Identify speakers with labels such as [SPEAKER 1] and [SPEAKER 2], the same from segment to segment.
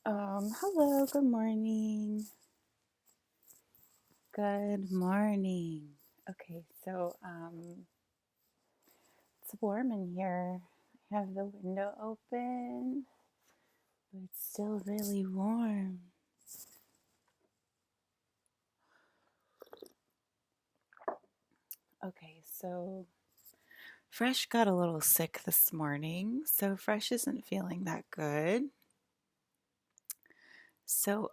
[SPEAKER 1] Hello, good morning. Good morning. Okay, it's warm in here. I have the window open, but it's still really warm. Okay, so Fresh got a little sick this morning, so Fresh isn't feeling that good. So,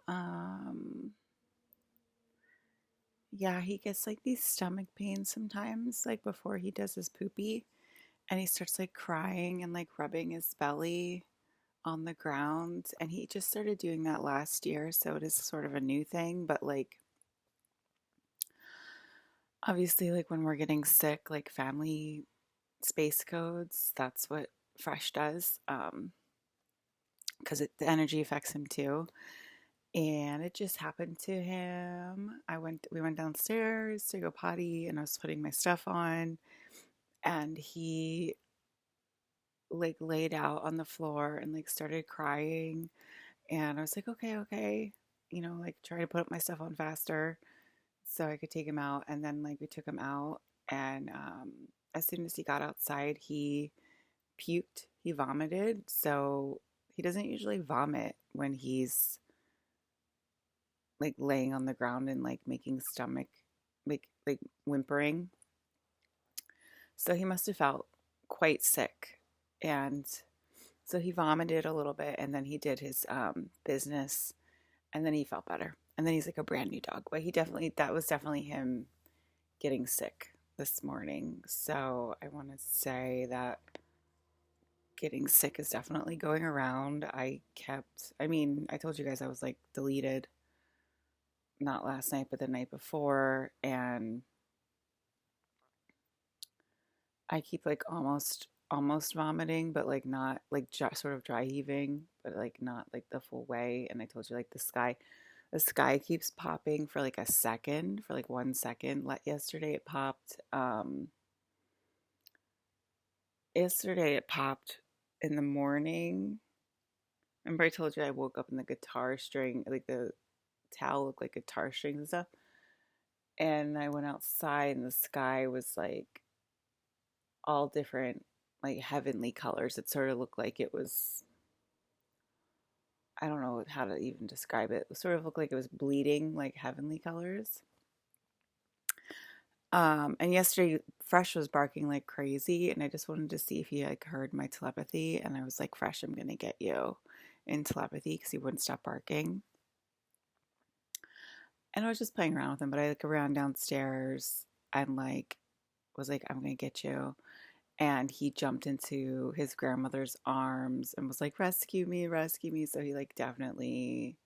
[SPEAKER 1] yeah, he gets like these stomach pains sometimes, like before he does his poopy, and he starts like crying and like rubbing his belly on the ground. And he just started doing that last year, so it is sort of a new thing. But like, obviously, like when we're getting sick, like family space codes, that's what Fresh does, because the energy affects him too. And it just happened to him. We went downstairs to go potty, and I was putting my stuff on, and he like laid out on the floor and like started crying. And I was like, okay, okay, like try to put up my stuff on faster so I could take him out. And then like we took him out, and as soon as he got outside, he puked, he vomited. So he doesn't usually vomit when he's like laying on the ground and like making stomach like whimpering. So he must have felt quite sick. And so he vomited a little bit, and then he did his business, and then he felt better. And then he's like a brand new dog. But that was definitely him getting sick this morning. So I want to say that getting sick is definitely going around. I told you guys I was like deleted, not last night, but the night before. And I keep like almost vomiting, but like not like sort of dry heaving, but like not like the full way. And I told you like the sky keeps popping for like a second, for like 1 second. Yesterday it popped. Yesterday it popped in the morning. Remember I told you I woke up and the guitar string, like the towel looked like guitar strings and stuff. And I went outside and the sky was like all different, like heavenly colors. It sort of looked like it was, I don't know how to even describe it. It sort of looked like it was bleeding like heavenly colors. And yesterday Fresh was barking like crazy, and I just wanted to see if he like heard my telepathy. And I was like, Fresh, I'm gonna get you in telepathy because he wouldn't stop barking. And I was just playing around with him, but I like ran downstairs and like was like, I'm gonna get you. And he jumped into his grandmother's arms and was like, rescue me, rescue me. So he like definitely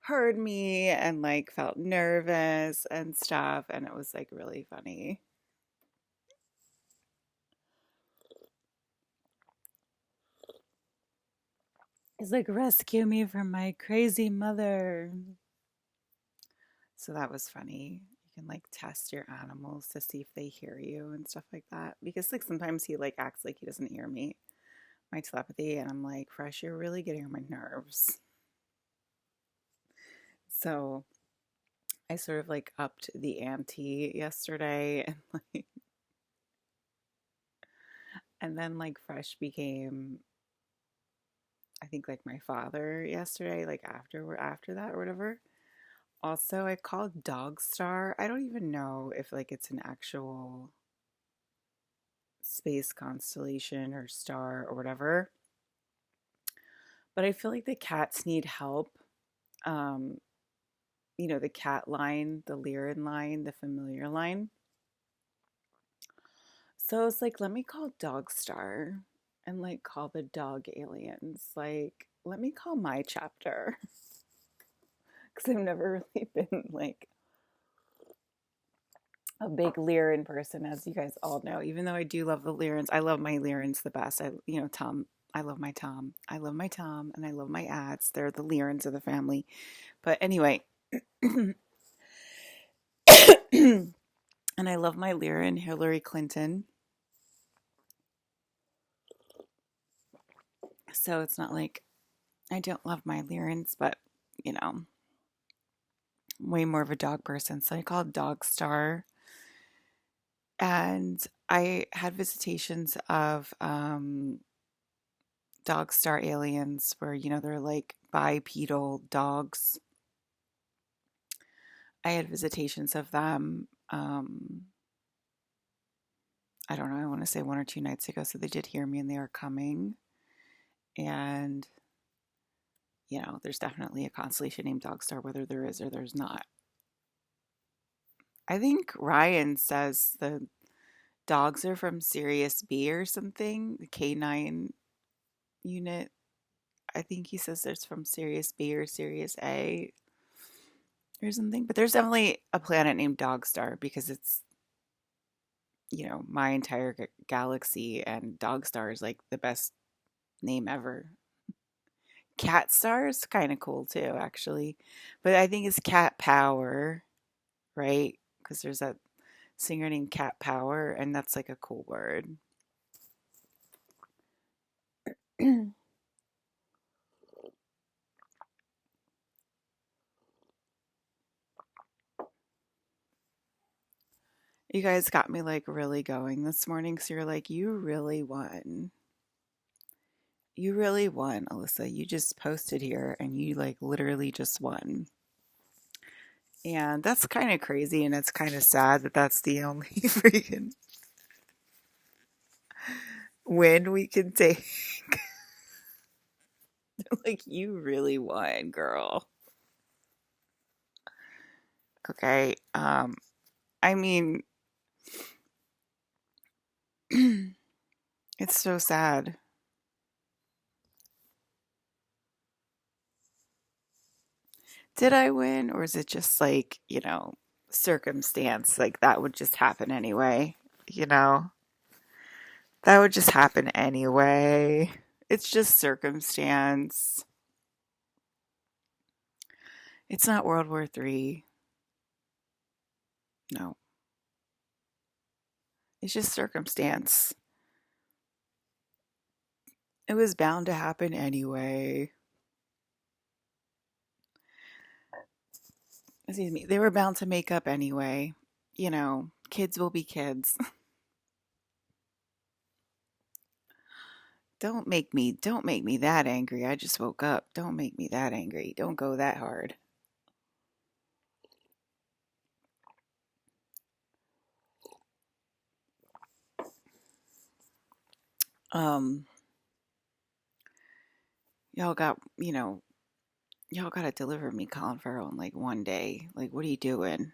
[SPEAKER 1] heard me and like felt nervous and stuff. And it was like really funny. He's like, rescue me from my crazy mother. So that was funny. You can like test your animals to see if they hear you and stuff like that. Because like sometimes he like acts like he doesn't hear me, my telepathy, and I'm like, Fresh, you're really getting on my nerves. So I sort of like upped the ante yesterday, and like and then like Fresh became, I think, like my father yesterday, like after that or whatever. Also, I called Dog Star. I don't even know if like it's an actual space constellation or star or whatever, but I feel like the cats need help. Um, the cat line, the Lyran line, the familiar line. So I was like, let me call Dog Star and like call the dog aliens. Like, let me call my chapter because I've never really been like a big Lyran person, as you guys all know. Even though I do love the Lyrans, I love my Lyrans the best. Tom. I love my Tom. I love my Tom, and I love my ads. They're the Lyrans of the family. But anyway, and I love my Lyran, Hillary Clinton. So it's not like I don't love my Lyrans, but I'm way more of a dog person. So I called Dog Star, and I had visitations of Dog Star aliens where, they're like bipedal dogs. I had visitations of them. I don't know, I want to say 1 or 2 nights ago. So they did hear me and they are coming. And, there's definitely a constellation named Dog Star, whether there is or there's not. I think Ryan says the dogs are from Sirius B or something, the K9 unit. I think he says there's from Sirius B or Sirius A or something. But there's definitely a planet named Dog Star because it's, my entire galaxy, and Dog Star is like the best name ever. Cat Star is kind of cool too, actually. But I think it's Cat Power, right? Because there's that singer named Cat Power, and that's like a cool word. You guys got me like really going this morning. So you're like, you really won. You really won, Alyssa. You just posted here and you like literally just won. And that's kind of crazy, and it's kind of sad that that's the only freaking win we can take. Like, you really won, girl. Okay. I mean, it's so sad. Did I win, or is it just like, circumstance? Like, that would just happen anyway, you know? That would just happen anyway. It's just circumstance. It's not World War III. No, it's just circumstance. It was bound to happen anyway. Excuse me. They were bound to make up anyway. Kids will be kids. Don't make me that angry. I just woke up. Don't make me that angry. Don't go that hard. Um, y'all got, y'all got to deliver me Colin Farrell in like one day. Like, what are you doing?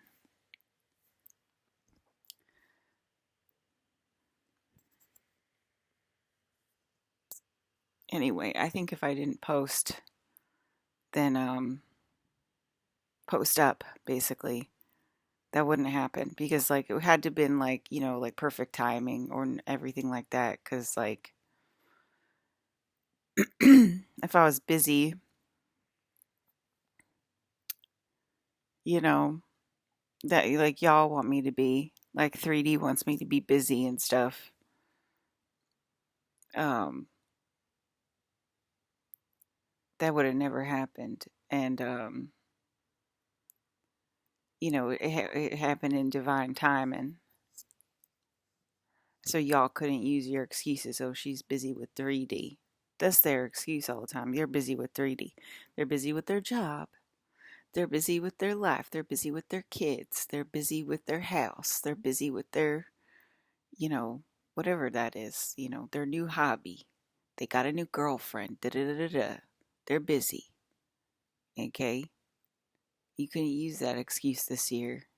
[SPEAKER 1] Anyway, I think if I didn't post, then post up basically. That wouldn't happen because like it had to been like, like perfect timing or everything like that cuz like if I was busy, you know, that like y'all want me to be, like 3D wants me to be busy and stuff. Um that would have never happened. And it happened in divine timing. So y'all couldn't use your excuses. Oh, she's busy with 3D. That's their excuse all the time. They're busy with 3D. They're busy with their job. They're busy with their life. They're busy with their kids. They're busy with their house. They're busy with their, you know, whatever that is, their new hobby. They got a new girlfriend. Da da da da da. They're busy. Okay? You couldn't use that excuse this year.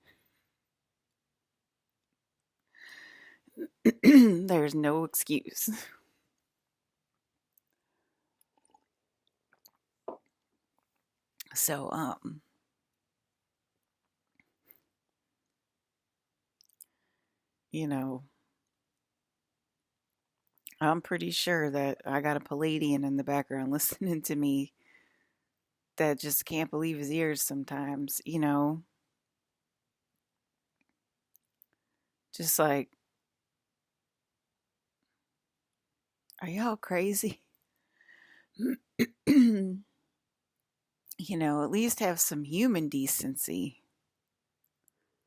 [SPEAKER 1] There's no excuse. So, you know, I'm pretty sure that I got a Palladian in the background listening to me that just can't believe his ears sometimes. Just like, are y'all crazy? At least have some human decency.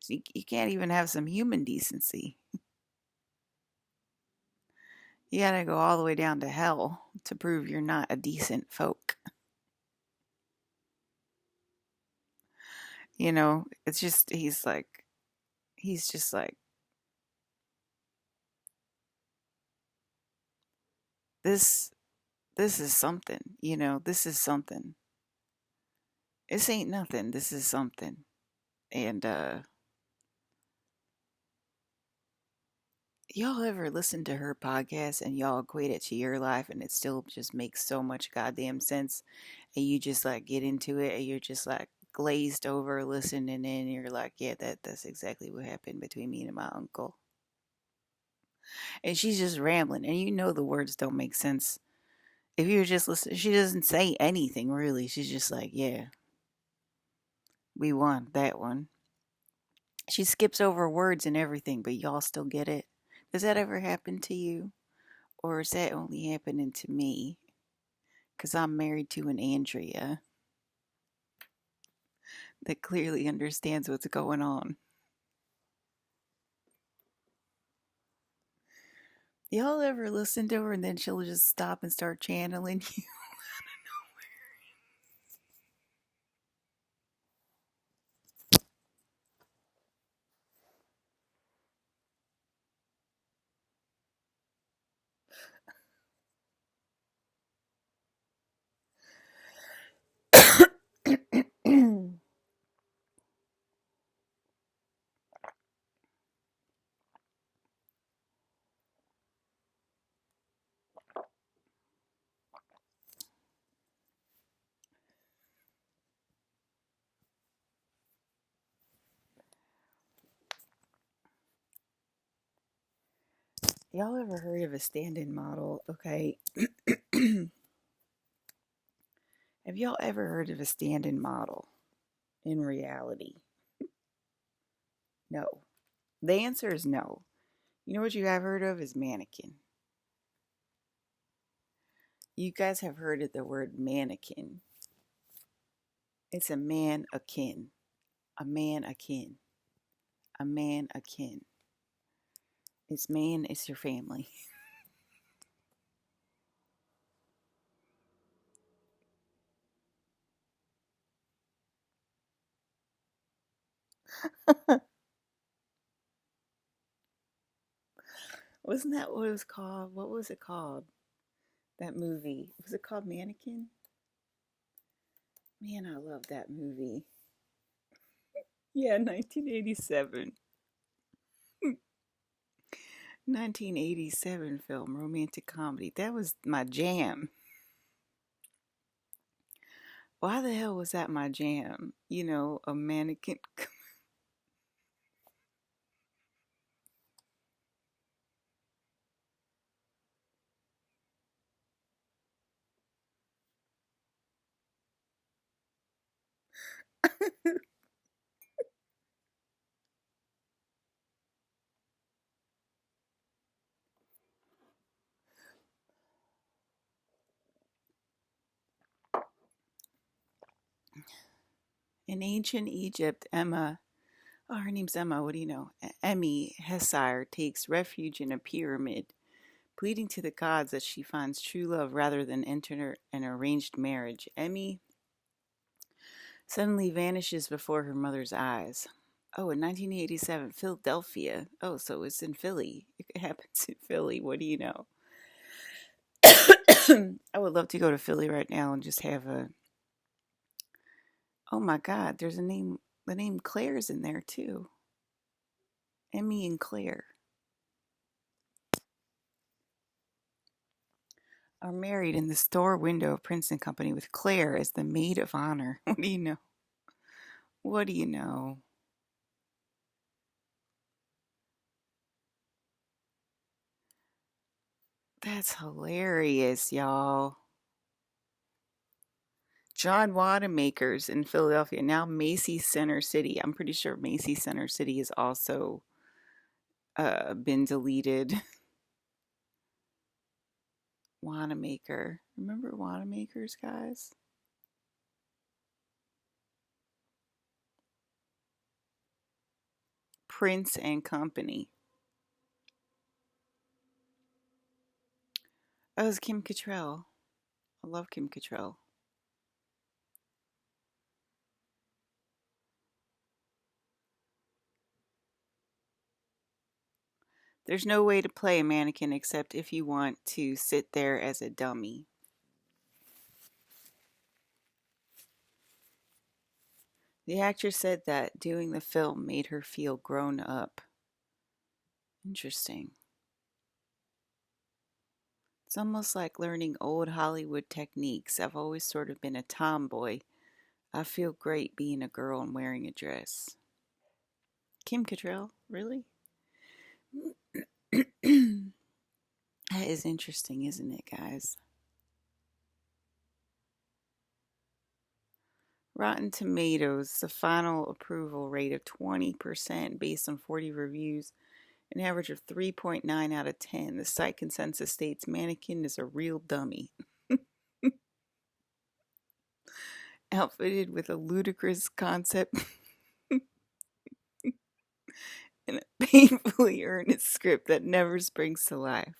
[SPEAKER 1] You can't even have some human decency. You gotta go all the way down to hell to prove you're not a decent folk. It's just, he's just like, this, this is something, this is something. This ain't nothing. This is something. And, y'all ever listen to her podcast and y'all equate it to your life and it still just makes so much goddamn sense and you just like get into it and you're just like glazed over listening in and you're like, yeah, that's exactly what happened between me and my uncle. And she's just rambling and the words don't make sense. If you're just listening, she doesn't say anything really. She's just like, yeah, we won that one. She skips over words and everything, but y'all still get it. Does that ever happen to you? Or is that only happening to me? Because I'm married to an Andrea that clearly understands what's going on. Y'all ever listen to her and then she'll just stop and start channeling you? Y'all ever heard of a stand-in model? Okay. Have y'all ever heard of a stand-in model in reality? No. The answer is no. You know what you have heard of is mannequin. You guys have heard of the word mannequin. It's a man akin. A man akin. A man akin. It's man, it's your family. Wasn't that what it was called? What was it called? That movie. Was it called Mannequin? Man, I love that movie. Yeah, 1987. 1987 film, romantic comedy. That was my jam. Why the hell was that my jam? A mannequin. In ancient Egypt, her name's Emma, what do you know? Emmy Hesire takes refuge in a pyramid, pleading to the gods that she finds true love rather than enter an arranged marriage. Emmy suddenly vanishes before her mother's eyes. Oh, in 1987, Philadelphia. Oh, so it's in Philly. It happens in Philly. What do you know? I would love to go to Philly right now and just have a. Oh my God, there's a name. The name Claire's in there too. Emmy and Claire are married in the store window of Princeton Company with Claire as the maid of honor. What do you know? What do you know? That's hilarious, y'all. John Wanamaker's in Philadelphia, now Macy's Center City. I'm pretty sure Macy's Center City has also been deleted. Wanamaker. Remember Wanamaker's, guys? Prince and Company. Oh, it's Kim Cattrall. I love Kim Cattrall. There's no way to play a mannequin except if you want to sit there as a dummy. The actress said that doing the film made her feel grown up. Interesting. It's almost like learning old Hollywood techniques. I've always sort of been a tomboy. I feel great being a girl and wearing a dress. Kim Cattrall? Really? That is interesting, isn't it, guys? Rotten Tomatoes, the final approval rate of 20% based on 40 reviews, an average of 3.9 out of 10. The site consensus states Mannequin is a real dummy. Outfitted with a ludicrous concept and a painfully earnest script that never springs to life.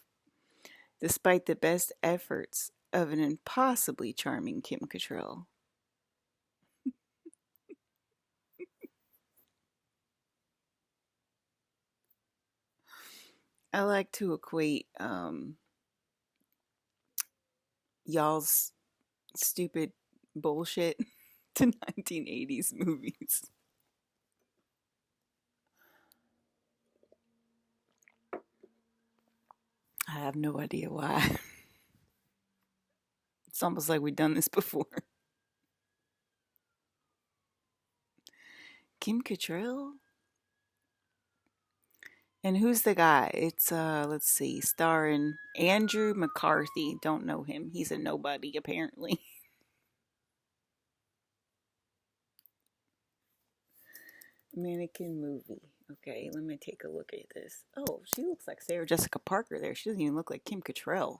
[SPEAKER 1] Despite the best efforts of an impossibly charming Kim Cattrall. I like to equate y'all's stupid bullshit to 1980s movies. I have no idea why. It's almost like we've done this before. Kim Cattrall? And who's the guy? It's let's see, starring Andrew McCarthy. Don't know him. He's a nobody apparently. Mannequin movie. Okay, let me take a look at this. Oh, she looks like Sarah Jessica Parker there. She doesn't even look like Kim Cattrall.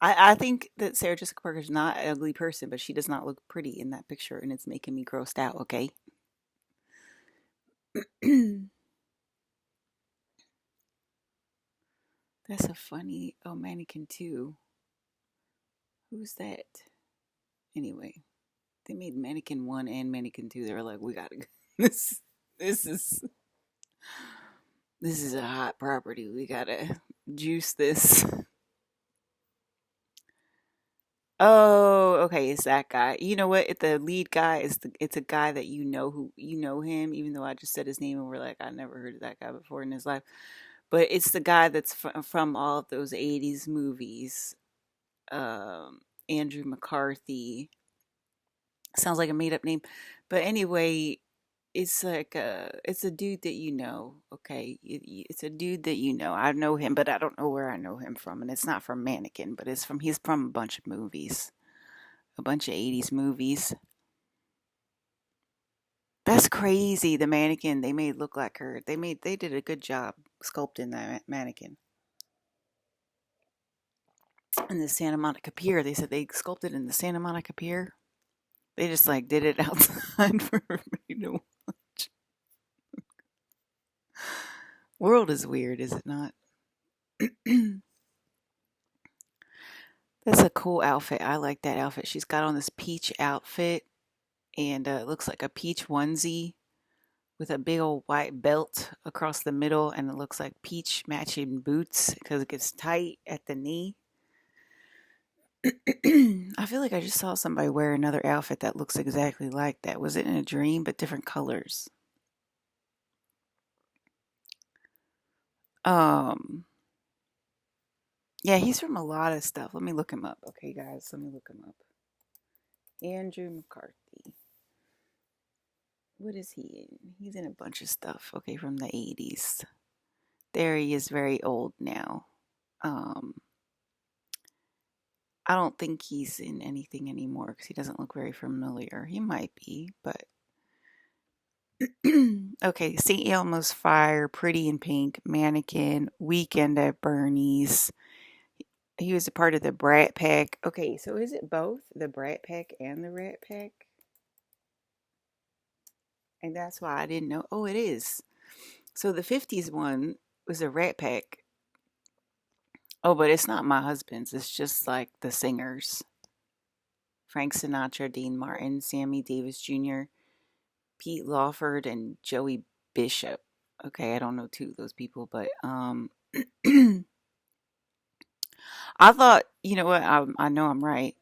[SPEAKER 1] I think that Sarah Jessica Parker is not an ugly person, but she does not look pretty in that picture, and it's making me grossed out, okay? That's a funny. Oh, Mannequin 2. Who's that? Anyway, they made Mannequin 1 and Mannequin 2. They were like, we gotta. This, this is. This is a hot property. We gotta juice this. Oh, okay, it's that guy. You know what? The lead guy is it's a guy that you know who you know him, even though I just said his name and we're like, I never heard of that guy before in his life. But it's the guy that's from all of those 80s movies. Um, Andrew McCarthy. Sounds like a made up name. But anyway, it's a dude that you know, okay? It's a dude that you know. I know him, but I don't know where I know him from, and it's not from Mannequin, but he's from a bunch of movies. A bunch of 80s movies. That's crazy. The mannequin they made look like her. They did a good job sculpting that mannequin. In the Santa Monica Pier, they said they sculpted in the Santa Monica Pier. They just like did it outside for everybody to watch. World is weird, is it not? That's a cool outfit. I like that outfit. She's got on this peach outfit, and it looks like a peach onesie with a big old white belt across the middle, and it looks like peach matching boots because it gets tight at the knee. I feel like I just saw somebody wear another outfit that looks exactly like that. Was it in a dream, but different colors? Um, yeah, he's from a lot of stuff. Let me look him up. Okay, guys, let me look him up. Andrew McCarthy. What is he in? He's in a bunch of stuff. Okay, from the 80s. There he is, very old now. Um, I don't think he's in anything anymore because he doesn't look very familiar. He might be, but okay. St. Elmo's Fire, Pretty in Pink, Mannequin, Weekend at Bernie's. He was a part of the Brat Pack. Okay, so is it both the Brat Pack and the Rat Pack? And that's why I didn't know. Oh, it is. So the 50s one was a Rat Pack. Oh, but it's not my husband's. It's just like the singers. Frank Sinatra, Dean Martin, Sammy Davis Jr., Pete Lawford, and Joey Bishop. Okay, I don't know two of those people, but I thought, you know what? I know I'm right.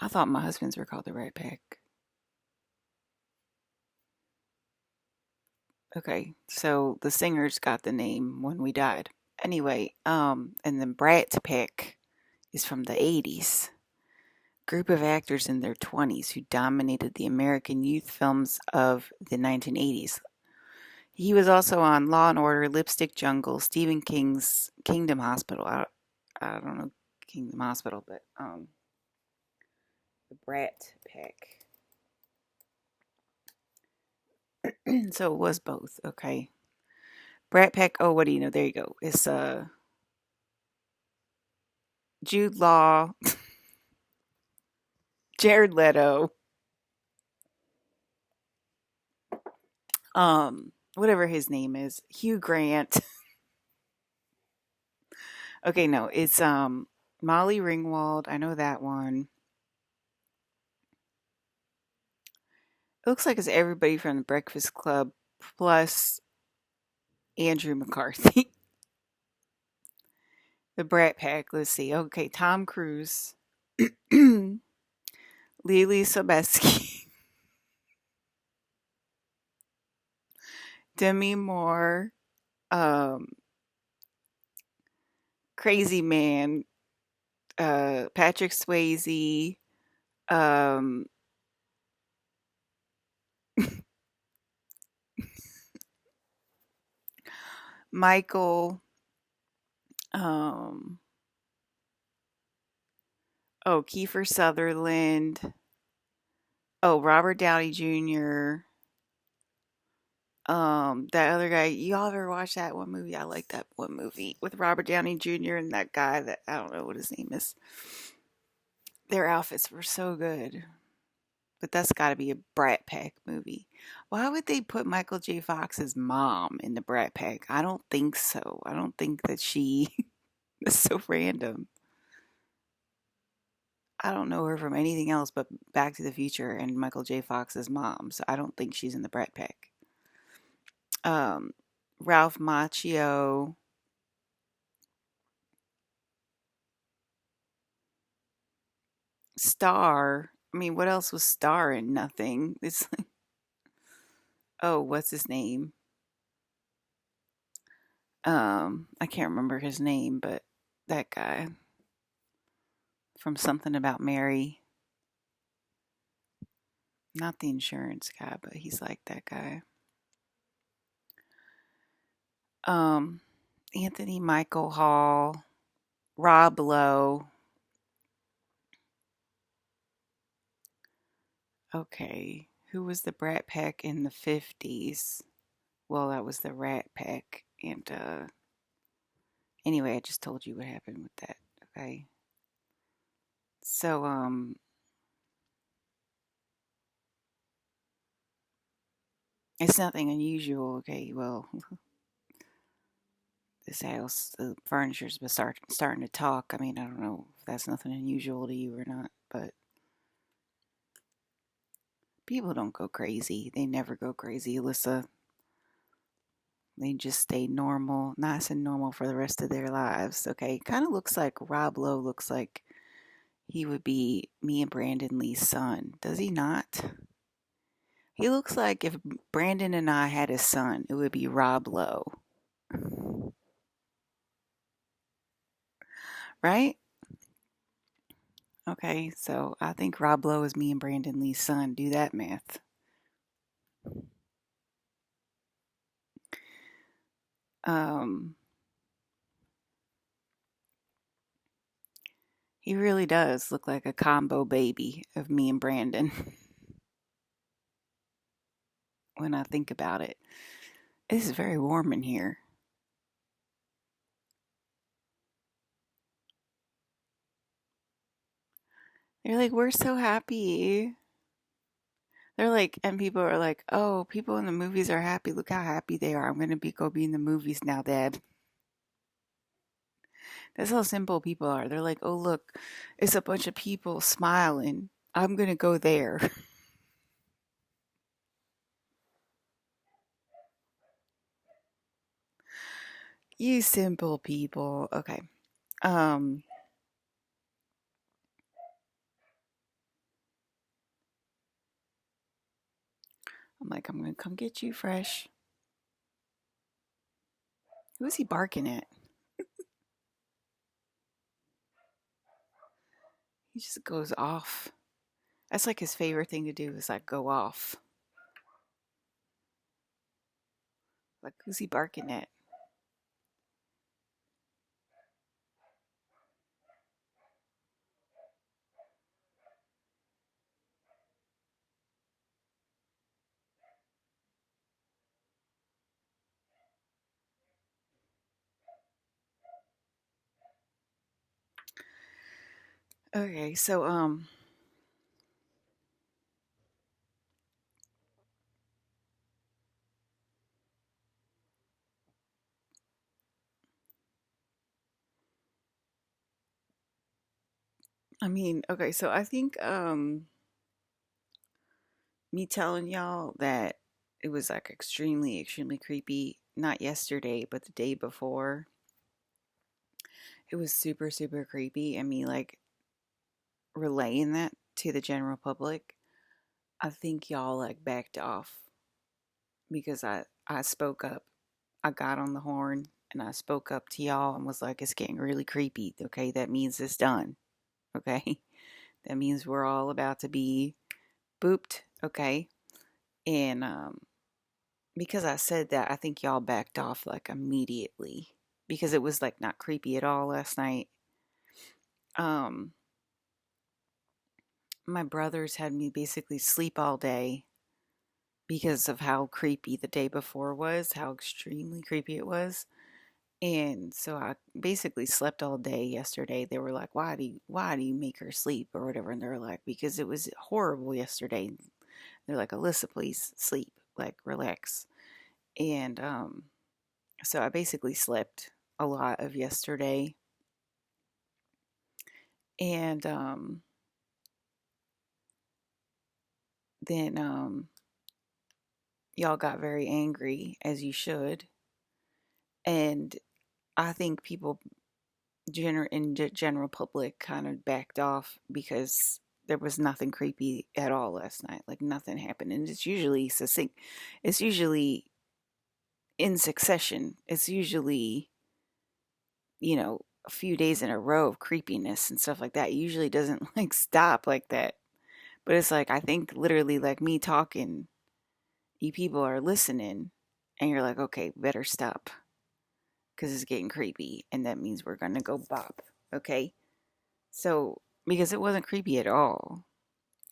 [SPEAKER 1] I thought my husband's were called the Rat Pack. Okay, so the singers got the name when we died. Anyway, and then Brat Pack is from the 80s. Group of actors in their 20s who dominated the American youth films of the 1980s. He was also on Law and Order, Lipstick Jungle, Stephen King's Kingdom Hospital. I don't know Kingdom Hospital, but the Brat Pack. So it was both. Okay, Brat Pack. Oh, what do you know? There you go. It's Jude Law, Jared Leto, whatever his name is, Hugh Grant. Okay, no, it's Molly Ringwald. I know that one. It looks like it's everybody from the Breakfast Club plus Andrew McCarthy. The Brat Pack. Let's see. Okay, Tom Cruise, Lily Sobieski, Demi Moore, um, Crazy Man, Patrick Swayze, um, Michael, um, oh, Kiefer Sutherland, oh, Robert Downey Jr., that other guy. Y'all ever watch that one movie? I like that one movie with Robert Downey Jr. and that guy that I don't know what his name is. Their outfits were so good. But that's got to be a Brat Pack movie. Why would they put Michael J. Fox's mom in the Brat Pack? I don't think so. I don't think that she is so random. I don't know her from anything else but Back to the Future and Michael J. Fox's mom, so I don't think she's in the Brat Pack. Um, Ralph Macchio, Star. I mean, what else was Star in? Nothing. It's like, oh, what's his name? I can't remember his name, but that guy from Something About Mary. Not the insurance guy, but he's like that guy. Um, Anthony Michael Hall, Rob Lowe. Okay, who was the Brat Pack in the 50s? Well, that was the Rat Pack. And anyway, I just told you what happened with that. Okay. So it's nothing unusual. Okay, well, this house, the furniture's been starting to talk. I mean, I don't know if that's nothing unusual to you or not, but people don't go crazy. They never go crazy, Alyssa. They just stay normal, nice and normal for the rest of their lives. Okay, kind of looks like Rob Lowe looks like he would be me and Brandon Lee's son. Does he not? He looks like if Brandon and I had a son, it would be Rob Lowe, right? Okay, so I think Rob Lowe is me and Brandon Lee's son. Do that math. Um, he really does look like a combo baby of me and Brandon when I think about it. It is very warm in here. They're like, we're so happy. They're like, and people are like, oh, people in the movies are happy. Look how happy they are. I'm gonna be in the movies now, Dad. That's how simple people are. They're like, oh, look, it's a bunch of people smiling. I'm gonna go there. You simple people. Okay. Um, I'm like, I'm gonna come get you fresh. Who is he barking at? He just goes off. That's like his favorite thing to do is like go off. Like, who's he barking at? Okay, so I mean, okay, so I think me telling y'all that it was like extremely, extremely creepy, not yesterday, but the day before. It was super, super creepy, and me like relaying that to the general public. I think y'all like backed off because I spoke up. I got on the horn and I spoke up to y'all and was like, it's getting really creepy. Okay, that means it's done. Okay, that means we're all about to be booped. Okay, and because I said that, I think y'all backed off like immediately because it was like not creepy at all last night. Um, my brothers had me basically sleep all day because of how creepy the day before was, how extremely creepy it was. And so I basically slept all day yesterday. They were like, why do you make her sleep or whatever?" And they're like, "Because it was horrible yesterday." They're like, "Alyssa, please sleep, like relax." And so I basically slept a lot of yesterday. And then y'all got very angry, as you should. And I think people in the general public kind of backed off because there was nothing creepy at all last night. Like nothing happened, and it's usually succinct. It's usually in succession. It's usually a few days in a row of creepiness and stuff like that. It usually doesn't like stop like that. But it's like I think literally like me talking, you people are listening, and you're like, okay, better stop because it's getting creepy, and that means we're gonna go bop. Okay, so because it wasn't creepy at all.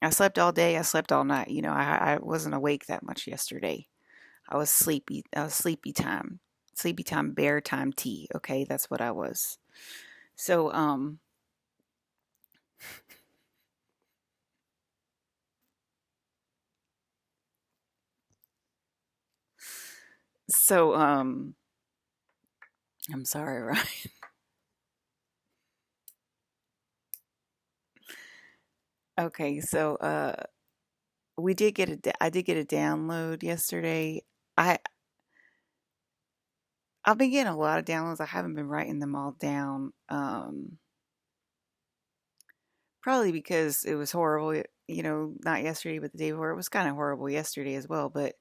[SPEAKER 1] I slept all day. I slept all night. I wasn't awake that much yesterday. I was sleepy. I was sleepy time. Sleepy time, bear time tea. Okay, that's what I was. So so I'm sorry, right? Okay, so I did get a download yesterday. I I've been getting a lot of downloads. I haven't been writing them all down. Probably because it was horrible, not yesterday, but the day before. It was kind of horrible yesterday as well, but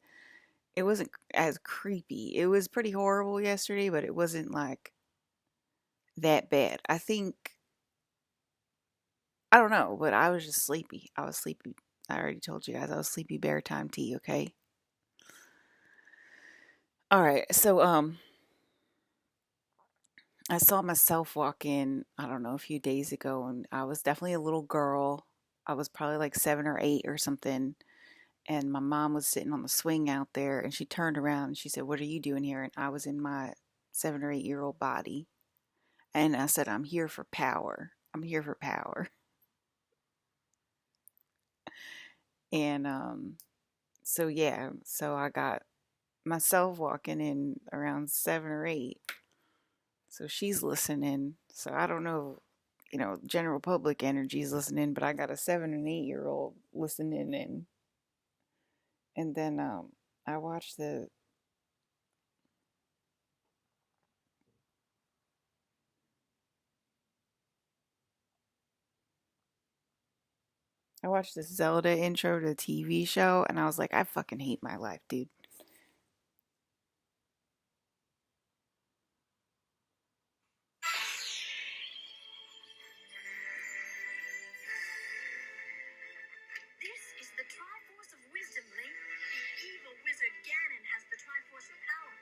[SPEAKER 1] it wasn't as creepy. It was pretty horrible yesterday, but it wasn't like that bad. I don't know, but I was just sleepy. I was sleepy. I already told you guys I was sleepy bear time tea, okay? All right. So I saw myself walk in, I don't know, a few days ago, and I was definitely a little girl. I was probably like 7 or 8 or something. And my mom was sitting on the swing out there, and she turned around and she said, "What are you doing here?" And I was in my 7 or 8 year old body. And I said, "I'm here for power. I'm here for power." And So yeah, so I got myself walking in around 7 or 8. So she's listening. So I don't know, general public energy's listening, but I got a 7 and 8 year old listening, and then I watched the I watched this Zelda intro to the TV show, and I was like, I fucking hate my life, dude.
[SPEAKER 2] This is the Triforce of Wisdom, Link. The evil wizard Ganon has the Triforce of Power.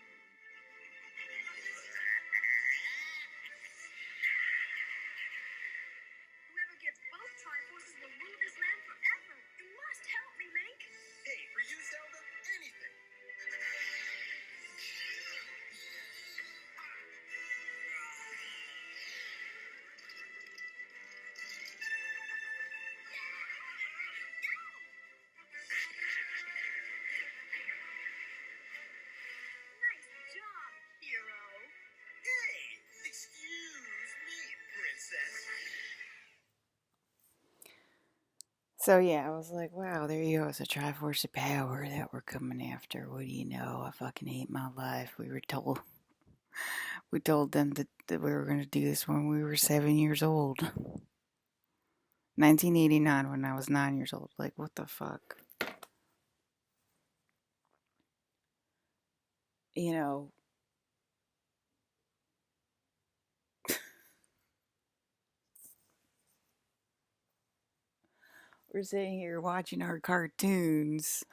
[SPEAKER 2] Whoever gets both Triforces will rule this land forever. You must help me, Link. Hey, for you, Zelda, anything. Nice job, hero. Hey, excuse me, princess.
[SPEAKER 1] So yeah, I was like, wow, there you go. It's a Triforce of Power that we're coming after. What do you know? I fucking hate my life. We told them that we were going to do this when we were 7 years old. 1989, when I was 9 years old. Like, what the fuck? You know, we're sitting here watching our cartoons.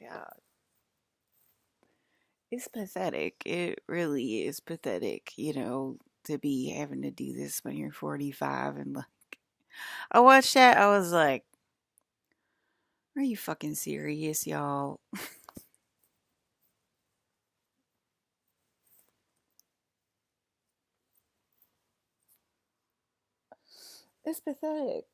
[SPEAKER 1] God. It's pathetic. It really is pathetic, to be having to do this when you're 45. And like, I watched that. I was like, are you fucking serious, y'all? It's pathetic.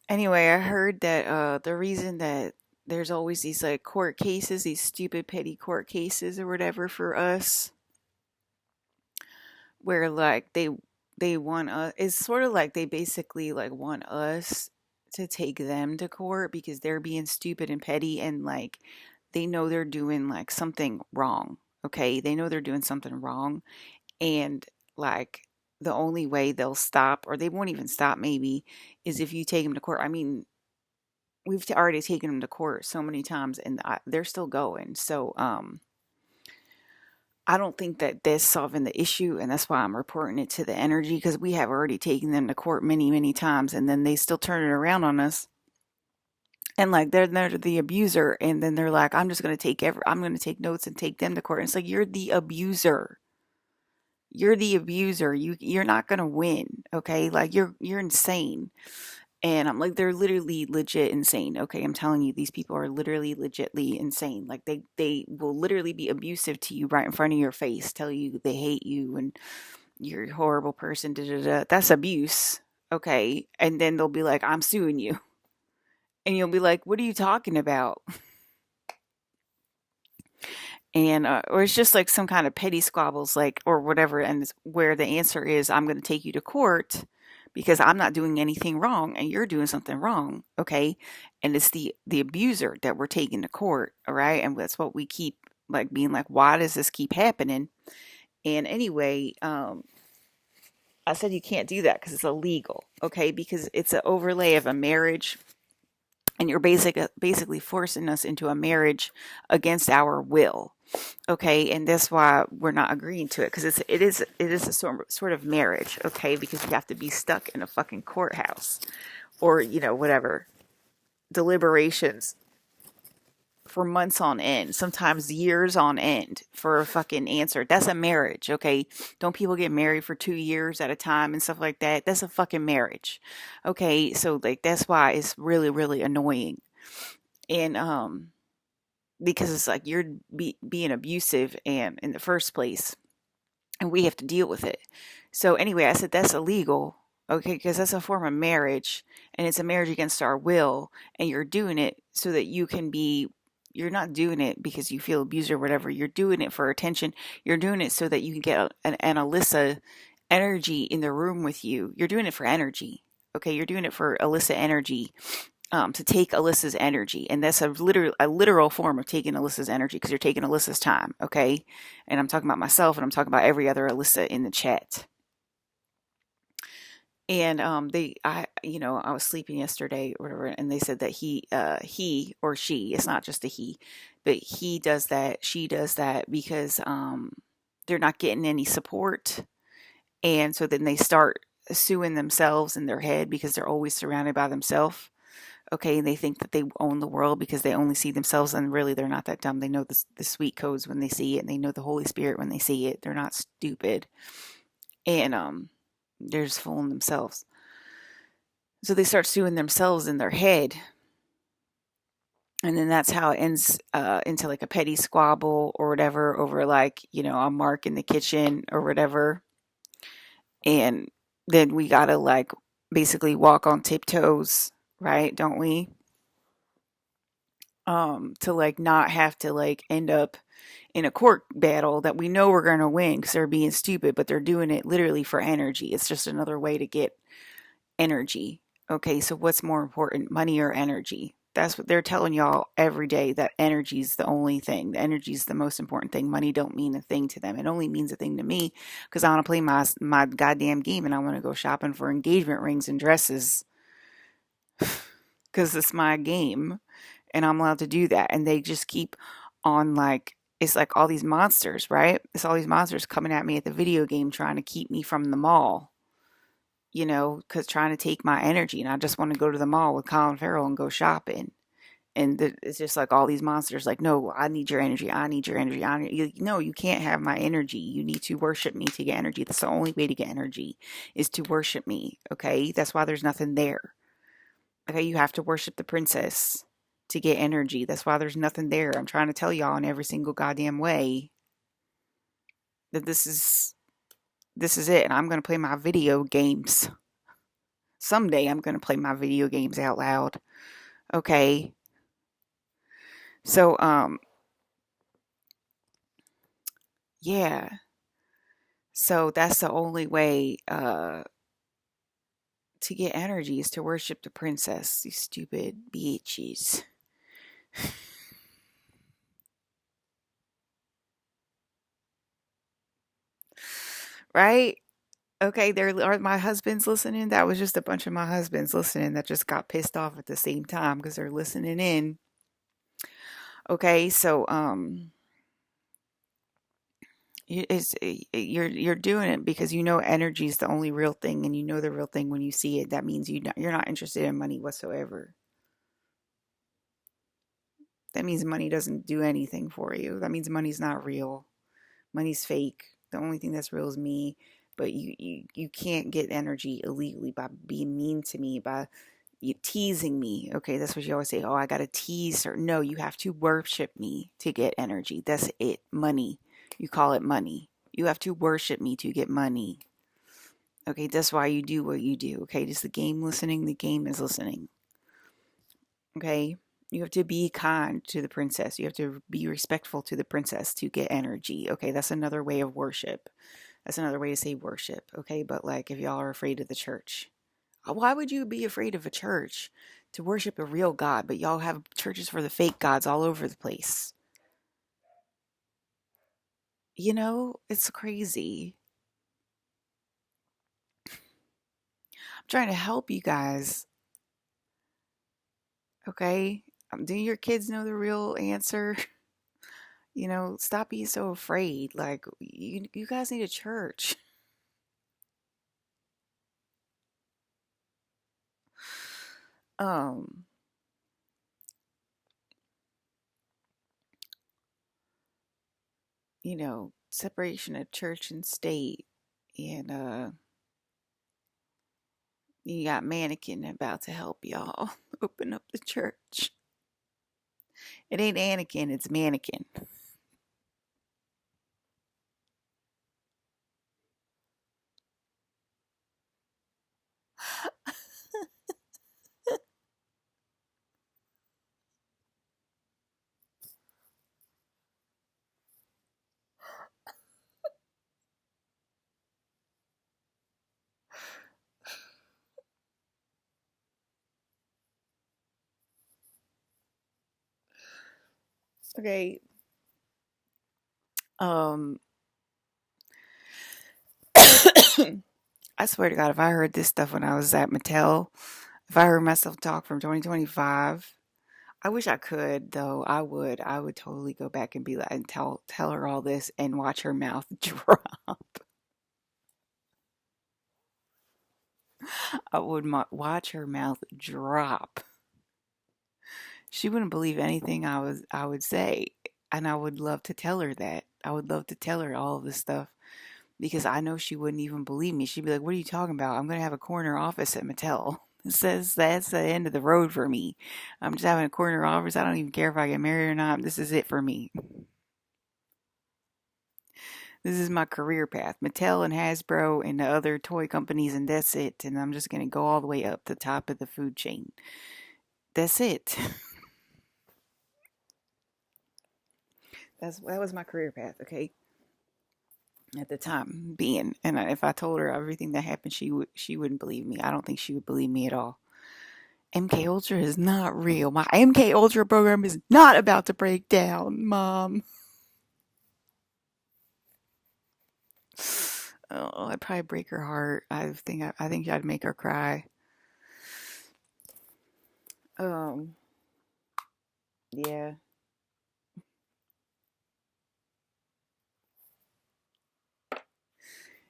[SPEAKER 1] Anyway, I heard that the reason that there's always these like court cases, these stupid petty court cases or whatever for us, where like they want us, it's sort of like they basically like want us to take them to court because they're being stupid and petty, and like they know they're doing like something wrong. Okay, they know they're doing something wrong, and like the only way they'll stop, or they won't even stop maybe, is if you take them to court. I mean, we've already taken them to court so many times, and they're still going. So I don't think that that's solving the issue, and that's why I'm reporting it to the energy, because we have already taken them to court many, many times, and then they still turn it around on us. And like they're the abuser, and then they're like, I'm going to take notes and take them to court. And it's like, you're the abuser. You're the abuser. You're not going to win, okay? Like you're insane. And I'm like, they're literally legit insane. Okay, I'm telling you, these people are literally legitly insane. Like they will literally be abusive to you right in front of your face, tell you they hate you and you're a horrible person. Da, da, da. That's abuse. Okay, and then they'll be like, I'm suing you, and you'll be like, what are you talking about? And or it's just like some kind of petty squabbles, like, or whatever, and it's where the answer is, I'm going to take you to court because I'm not doing anything wrong and you're doing something wrong. Okay, and it's the abuser that we're taking to court. All right, and that's what we keep like being like, why does this keep happening? And anyway, I said you can't do that because it's illegal. Okay, because it's an overlay of a marriage, and you're basically forcing us into a marriage against our will. Okay, and that's why we're not agreeing to it, because it is a sort of marriage. Okay, because you have to be stuck in a fucking courthouse, or whatever deliberations for months on end, sometimes years on end for a fucking answer. That's a marriage, okay? Don't people get married for 2 years at a time and stuff like that? That's a fucking marriage. Okay, so like that's why it's really, really annoying. And because it's like you're being abusive and in the first place, and we have to deal with it. So anyway, I said that's illegal, okay, because that's a form of marriage, and it's a marriage against our will, and you're doing it so that you can be. You're not doing it because you feel abused or whatever. You're doing it for attention. You're doing it so that you can get an Alyssa energy in the room with you. You're doing it for energy. Okay, you're doing it for Alyssa energy, to take Alyssa's energy, and that's a literal form of taking Alyssa's energy because you're taking Alyssa's time, okay? And I'm talking about myself, and I'm talking about every other Alyssa in the chat. And I was sleeping yesterday or whatever, and they said that he or she, it's not just a he, but he does that, she does that because they're not getting any support, and so then they start suing themselves in their head because they're always surrounded by themselves. Okay, they think that they own the world because they only see themselves, and really they're not that dumb. They know the sweet codes when they see it, and they know the Holy Spirit when they see it. They're not stupid, and they're just fooling themselves. So they start suing themselves in their head, and then that's how it ends into like a petty squabble or whatever over like a mark in the kitchen or whatever, and then we gotta like basically walk on tiptoes, right? Don't we? To like not have to like end up in a court battle that we know we're going to win because they're being stupid, but they're doing it literally for energy. It's just another way to get energy. Okay, so what's more important, money or energy? That's what they're telling y'all every day, that energy is the only thing. The energy is the most important thing. Money don't mean a thing to them. It only means a thing to me because I want to play my goddamn game, and I want to go shopping for engagement rings and dresses because it's my game and I'm allowed to do that. And they just keep on like, it's like all these monsters, right? It's all these monsters coming at me at the video game trying to keep me from the mall, because trying to take my energy. And I just want to go to the mall with Colin Farrell and go shopping. And it's just like all these monsters, like, no, I need your energy. I need your energy. No, you can't have my energy. You need to worship me to get energy. That's the only way to get energy is to worship me. Okay. That's why there's nothing there. Okay. You have to worship the princess to get energy. That's why there's nothing there. I'm trying to tell y'all in every single goddamn way that this is it. And I'm going to play my video games. Someday I'm going to play my video games out loud. Okay. So, yeah. So that's the only way to get energy is to worship the princess, you stupid bitches. Right? Okay, there are my husbands listening. That was just a bunch of my husbands listening that just got pissed off at the same time because they're listening in. Okay, so you're doing it because you know energy is the only real thing, and you know the real thing when you see it. That means you're not interested in money whatsoever. That means money doesn't do anything for you. That means money's not real. Money's fake. The only thing that's real is me. But you can't get energy illegally by being mean to me, by you teasing me. Okay, that's what you always say. Oh, I gotta tease her. No, you have to worship me to get energy. That's it. Money. You call it money. You have to worship me to get money. Okay, that's why you do what you do. Okay, just the game listening. The game is listening. Okay, you have to be kind to the princess. You have to be respectful to the princess to get energy. Okay, that's another way of worship. That's another way to say worship. Okay, but like if y'all are afraid of the church, why would you be afraid of a church to worship a real God? But y'all have churches for the fake gods all over the place. It's crazy. I'm trying to help you guys. Okay, do your kids know the real answer? Stop being so afraid. Like you guys need a church. Um, separation of church and state. And you got Mannequin about to help y'all open up the church. It ain't Anakin, it's Mannequin. Okay. Um I swear to God, if I heard this stuff when I was at Mattel, if I heard myself talk from 2025, I wish I could though. I would totally go back and be like and tell her all this and watch her mouth drop. I would watch her mouth drop. She wouldn't believe anything I would say, and I would love to tell her that. I would love to tell her all of this stuff because I know she wouldn't even believe me. She'd be like, "What are you talking about? I'm going to have a corner office at Mattel." It says that's the end of the road for me. I'm just having a corner office. I don't even care if I get married or not. This is it for me. This is my career path. Mattel and Hasbro and the other toy companies, and that's it. And I'm just going to go all the way up the top of the food chain. That's it. That was my career path, okay? At the time being, and if I told her everything that happened, she wouldn't believe me. I don't think she would believe me at all. MK Ultra is not real. My MK Ultra program is not about to break down, Mom. Oh, I'd probably break her heart. I think I'd make her cry. Um, yeah.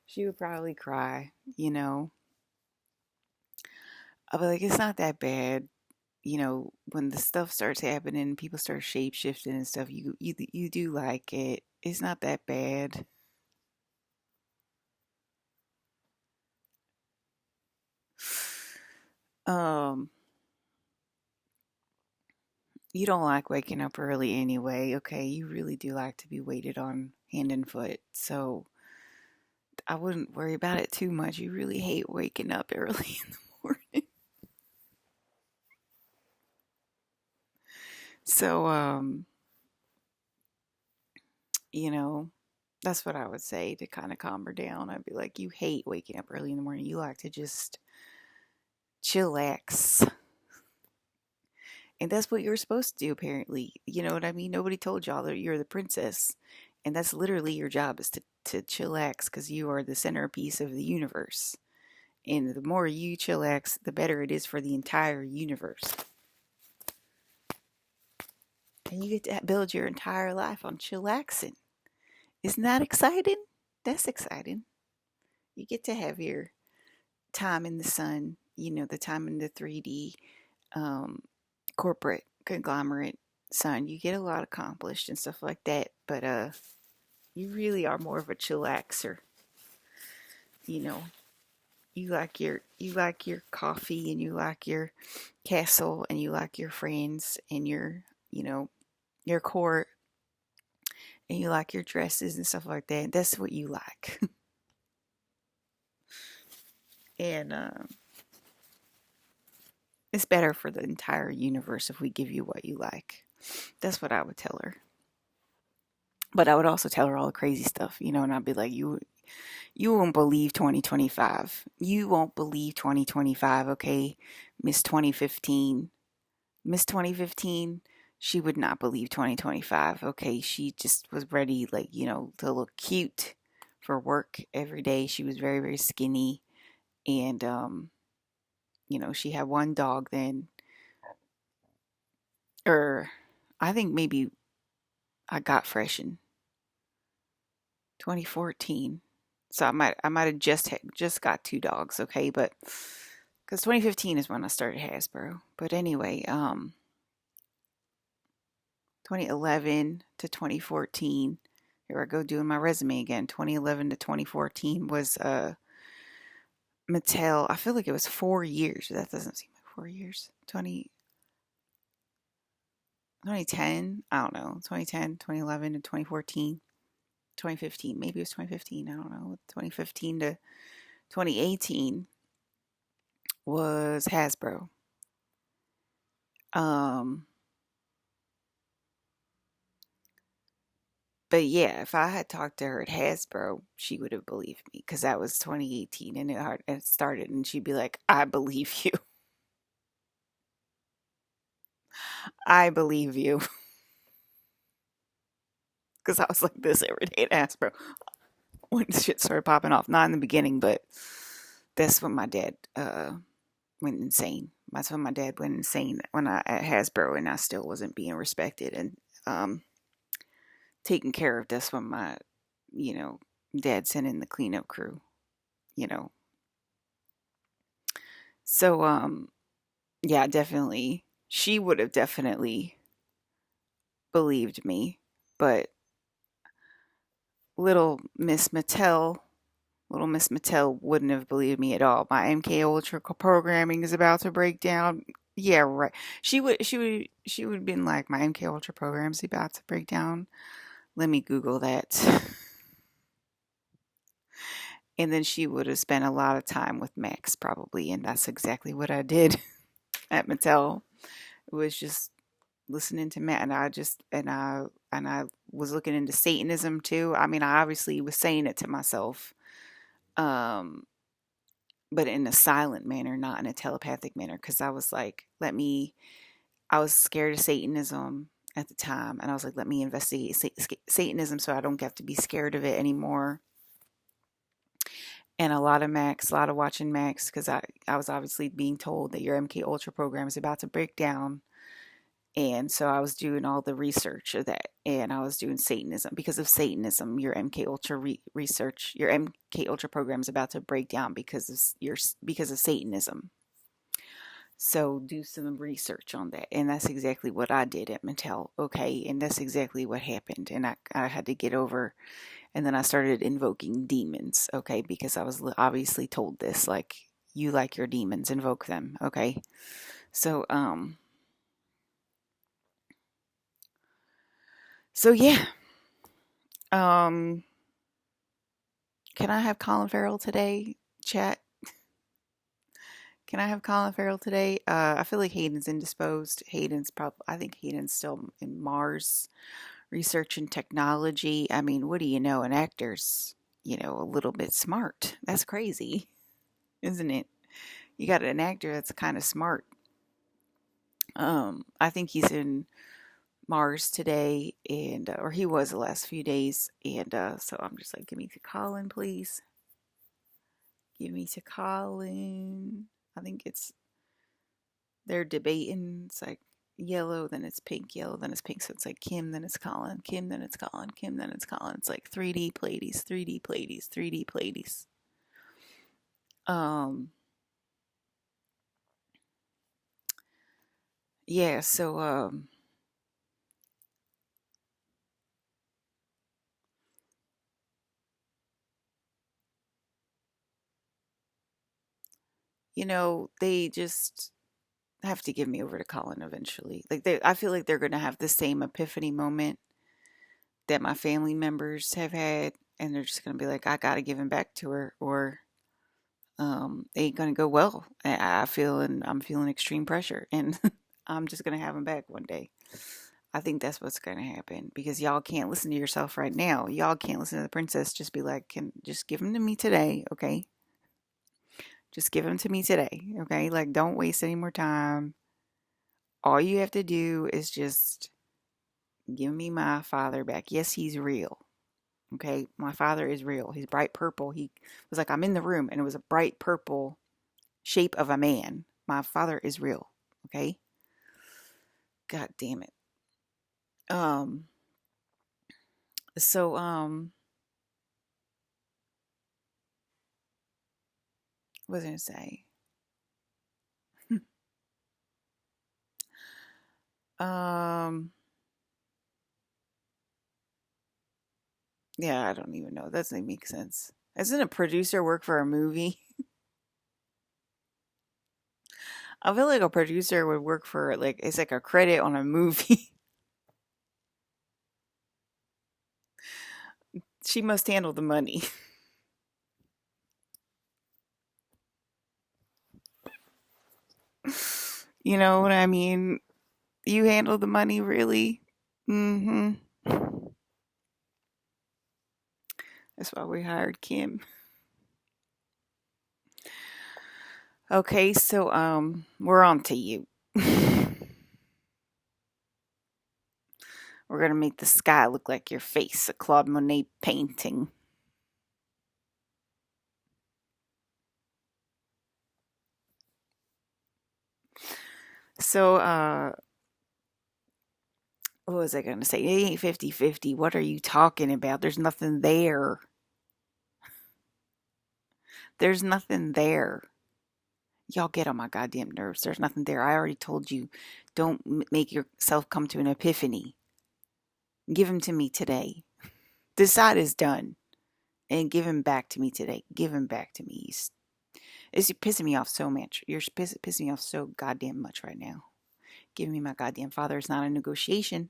[SPEAKER 1] She would probably cry, you know. I'll be like, it's not that bad. When the stuff starts happening, people start shape shifting and stuff. You do like it. It's not that bad. Um, you don't like waking up early anyway. Okay, you really do like to be waited on hand and foot. So I wouldn't worry about it too much. You really hate waking up early in the morning. So you know, that's what I would say to kind of calm her down. I'd be like, you hate waking up early in the morning. You like to just chillax. And that's what you're supposed to do, apparently. You know what I mean? Nobody told y'all that you're the princess. And that's literally your job is to chillax because you are the centerpiece of the universe. And the more you chillax, the better it is for the entire universe. And you get to build your entire life on chillaxing. Isn't that exciting? That's exciting. You get to have your time in the sun, the time in the 3D um, corporate conglomerate sun. You get a lot accomplished and stuff like that, but you really are more of a chillaxer. You know, you like your coffee and you like your castle and you like your friends and your court and you like your dresses and stuff like that. That's what you like. And it's better for the entire universe if we give you what you like. That's what I would tell her. But I would also tell her all the crazy stuff, and I'd be like, you won't believe 2025. You won't believe 2025, okay? Miss 2015. Miss 2015, she would not believe 2025, okay? She just was ready, like, to look cute for work every day. She was very, very skinny. And, she had one dog then. Or I think maybe I got fresh in 2014. So I might have just got two dogs, okay? But because 2015 is when I started Hasbro. But anyway, 2011 to 2014, Here I go doing my resume again. 2011 to 2014 was Mattel. I feel like it was 4 years. That doesn't seem like 4 years. 2010. I don't know. 2010, 2011 to 2014. 2015. Maybe it was 2015. I don't know. 2015 to 2018 was Hasbro. Um, but yeah, if I had talked to her at Hasbro, she would have believed me because that was 2018 and it started, and she'd be like, "I believe you. I believe you," because I was like this every day at Hasbro when shit started popping off. Not in the beginning, but that's when my dad went insane. That's when my dad went insane when I at Hasbro, and I still wasn't being respected and um, taken care of. That's when my, you know, dad sent in the cleanup crew. You know, so yeah, definitely, she would have definitely believed me, but little Miss Mattel. Little Miss Mattel wouldn't have believed me at all. My MK Ultra programming is about to break down. Yeah, right. She would have been like, my MK Ultra program's about to break down. Let me Google that. And then she would have spent a lot of time with Max probably, and that's exactly what I did at Mattel. It was just listening to Matt, and I was looking into Satanism too. I mean, I obviously was saying it to myself. Um but in a silent manner, not in a telepathic manner, because I was like, I was scared of Satanism at the time, and I was like, let me investigate Satanism so I don't have to be scared of it anymore. And a lot of Max, a lot of watching Max, because I was obviously being told that your MK Ultra program is about to break down. And so I was doing all the research of that, and I was doing Satanism. Because of Satanism, your MK Ultra research, your MK Ultra program is about to break down because of Satanism. So do some research on that. And that's exactly what I did at Mattel. Okay. And that's exactly what happened. And I had to get over. And then I started invoking demons. Okay. Because I was obviously told this, like, you like your demons, invoke them. Okay. So, yeah. Um, can I have Colin Farrell today? Chat. Can I have Colin Farrell today? I feel like Hayden's indisposed. I think Hayden's still in Mars research and technology. I mean, what do you know? An actor's, a little bit smart. That's crazy, isn't it? You got an actor that's kind of smart. I think he's in Mars today, and or he was the last few days, and so I'm just like, give me to Colin, please. Give me to Colin. I think they're debating. It's like yellow, then it's pink, yellow, then it's pink. So it's like Kim, then it's Colin, Kim, then it's Colin, Kim, then it's Colin. It's like 3D Pleiades, 3D Pleiades, 3D Pleiades. Um, yeah, so they just have to give me over to Colin eventually. Like I feel like they're gonna have the same epiphany moment that my family members have had, and they're just gonna be like, I gotta give him back to her, or it ain't gonna go well. I'm feeling extreme pressure, and I'm just gonna have him back one day. I think that's what's gonna happen because y'all can't listen to yourself right now. Y'all can't listen to the princess. Just be like, can just give him to me today, okay? Just give him to me today, okay? Like, don't waste any more time. All you have to do is just give me my father back. Yes, he's real. Okay, my father is real. He's bright purple. He was like, I'm in the room, and it was a bright purple shape of a man. My father is real. Okay. God damn it. Um. So what was I gonna say? um. Yeah, I don't even know. That doesn't make sense. Doesn't a producer work for a movie? I feel like a producer would work for like it's like a credit on a movie. She must handle the money. You know what I mean? You handle the money, really? Mm-hmm. That's why we hired Kim. Okay, so we're on to you. We're gonna make the sky look like your face, a Claude Monet painting. So what was I gonna say? It ain't 50-50. What are you talking about? There's nothing there. There's nothing there. Y'all get on my goddamn nerves. There's nothing there. I already told you, don't make yourself come to an epiphany. Give him to me today. This side is done. And give him back to me today. Give him back to me. It's pissing me off so much. You're pissing me off so goddamn much right now. Give me my goddamn father. It's not a negotiation.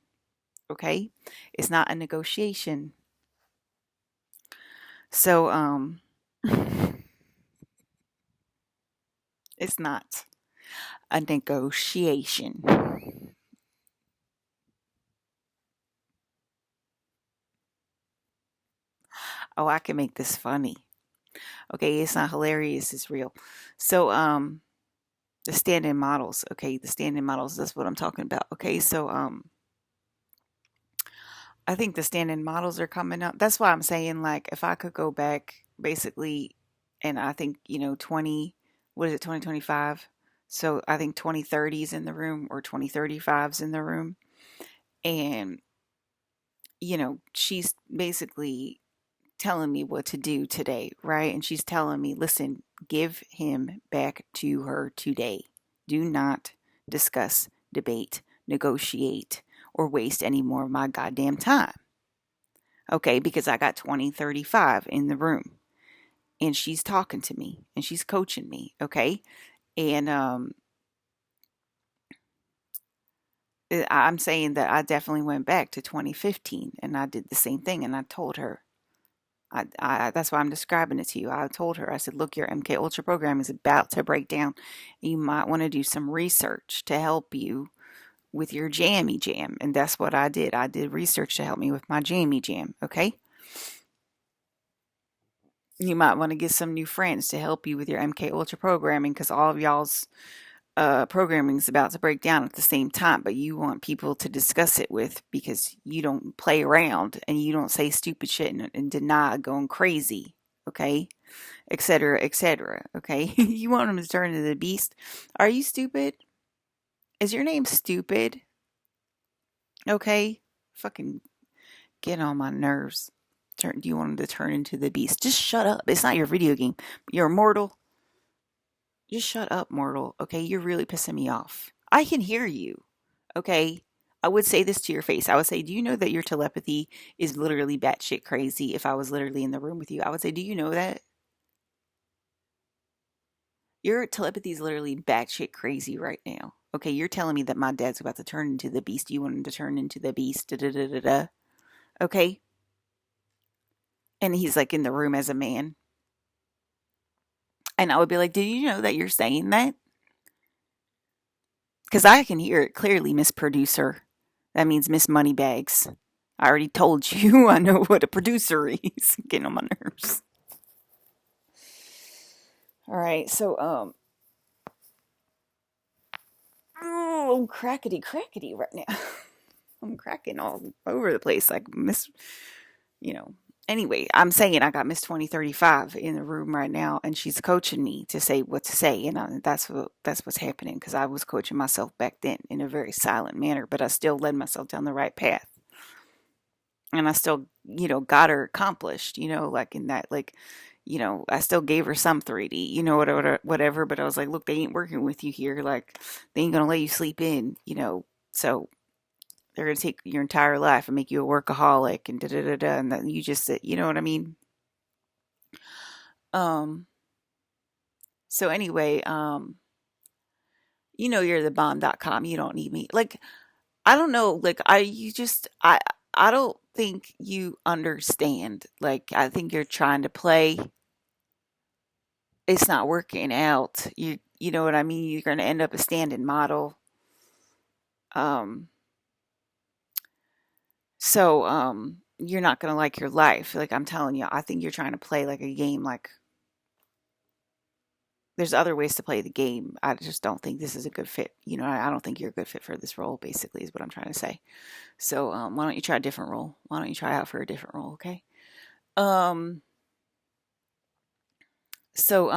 [SPEAKER 1] Okay? It's not a negotiation. So, it's not a negotiation. Oh, I can make this funny. Okay, it's not hilarious, it's real. So, the stand-in models, okay, the stand-in models, that's what I'm talking about. Okay, so I think the stand-in models are coming up. That's why I'm saying like if I could go back basically and I think, 20, what is it, 2025? So I think 2030 is in the room or 2035 is in the room. And, she's basically telling me what to do today, right? And she's telling me, listen, give him back to her today. Do not discuss, debate, negotiate, or waste any more of my goddamn time. Okay, because I got 2035 in the room and she's talking to me and she's coaching me. Okay. And I'm saying that I definitely went back to 2015 and I did the same thing. And I told her, that's why I'm describing it to you. I told her, I said, look, your MK Ultra program is about to break down. You might want to do some research to help you with your jammy jam. And that's what I did. I did research to help me with my jammy jam. Okay. You might want to get some new friends to help you with your MK Ultra programming because all of y'all's programming is about to break down at the same time, but you want people to discuss it with because you don't play around and you don't say stupid shit and deny going crazy, okay, etc., etc. Okay, you want them to turn into the beast. Are you stupid? Is your name stupid? Okay, fucking get on my nerves. Do you want him to turn into the beast? Just shut up. It's not your video game. You're immortal. Just shut up, mortal. Okay, you're really pissing me off. I can hear you. Okay, I would say this to your face. I would say, do you know that your telepathy is literally batshit crazy? If I was literally in the room with you, I would say, do you know that your telepathy is literally batshit crazy right now? Okay, you're telling me that my dad's about to turn into the beast. You want him to turn into the beast? Da da da da da. Okay, and he's like in the room as a man, and I would be like, did you know that you're saying that? Because I can hear it clearly, Miss Producer. That means Miss Moneybags. I already told you I know what a producer is. Getting on my nerves. All right, so oh, I'm crackety crackety right now. I'm cracking all over the place, like Miss, you know. Anyway, I'm saying I got Miss 2035 in the room right now, and she's coaching me to say what to say, and that's what's happening because I was coaching myself back then in a very silent manner, but I still led myself down the right path, and I still, got her accomplished, like in that, like, I still gave her some 3D, whatever, but I was like, look, they ain't working with you here, like, they ain't gonna let you sleep in, so They're going to take your entire life and make you a workaholic and da da da da. And then you just sit, you know what I mean? Um, so anyway, you're the bomb.com. You don't need me. Like, I don't know. Like, I don't think you understand. Like, I think you're trying to play. It's not working out. You know what I mean? You're going to end up a standing model. Um, so you're not going to like your life. Like I'm telling you, I think you're trying to play like a game. Like there's other ways to play the game. I just don't think this is a good fit. I don't think you're a good fit for this role. Basically, is what I'm trying to say. So why don't you try a different role? Why don't you try out for a different role? Okay. Um. So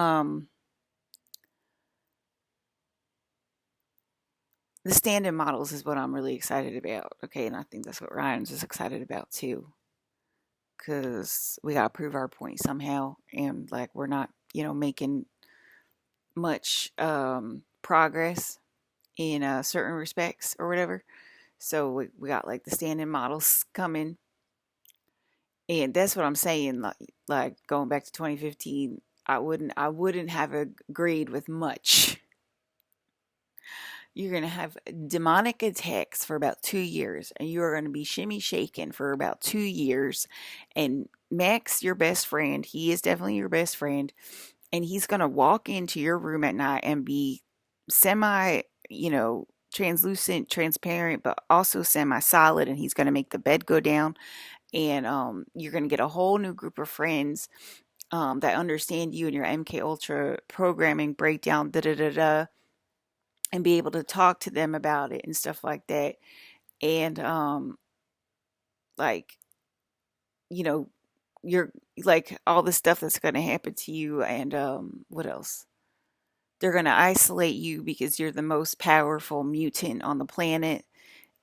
[SPEAKER 1] the stand-in models is what I'm really excited about. Okay, and I think that's what Ryan's is excited about too. Because we got to prove our point somehow, and like we're not, making much progress in certain respects or whatever. So we got like the stand-in models coming, and that's what I'm saying. Like going back to 2015, I wouldn't have agreed with much. You're gonna have demonic attacks for about 2 years, and you are gonna be shimmy shaking for about 2 years. And Max, your best friend, he is definitely your best friend, and he's gonna walk into your room at night and be semi, translucent, transparent, but also semi-solid, and he's gonna make the bed go down, and you're gonna get a whole new group of friends that understand you and your MK Ultra programming breakdown, da da da da, and be able to talk to them about it and stuff like that. And like, you know, you're like all the stuff that's going to happen to you. And what else? They're going to isolate you because you're the most powerful mutant on the planet.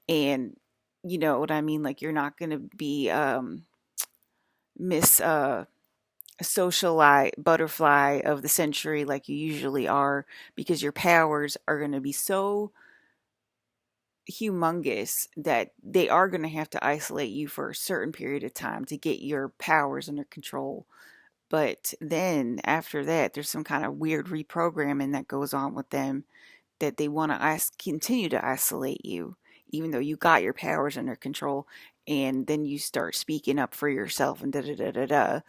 [SPEAKER 1] And you know what I mean? Like, you're not going to be Miss Socialite Butterfly of the Century like you usually are, because your powers are going to be so humongous that they are going to have to isolate you for a certain period of time to get your powers under control. But then after that, there's some kind of weird reprogramming that goes on with them, that they want to continue to isolate you, even though you got your powers under control. And then you start speaking up for yourself and da da da da da.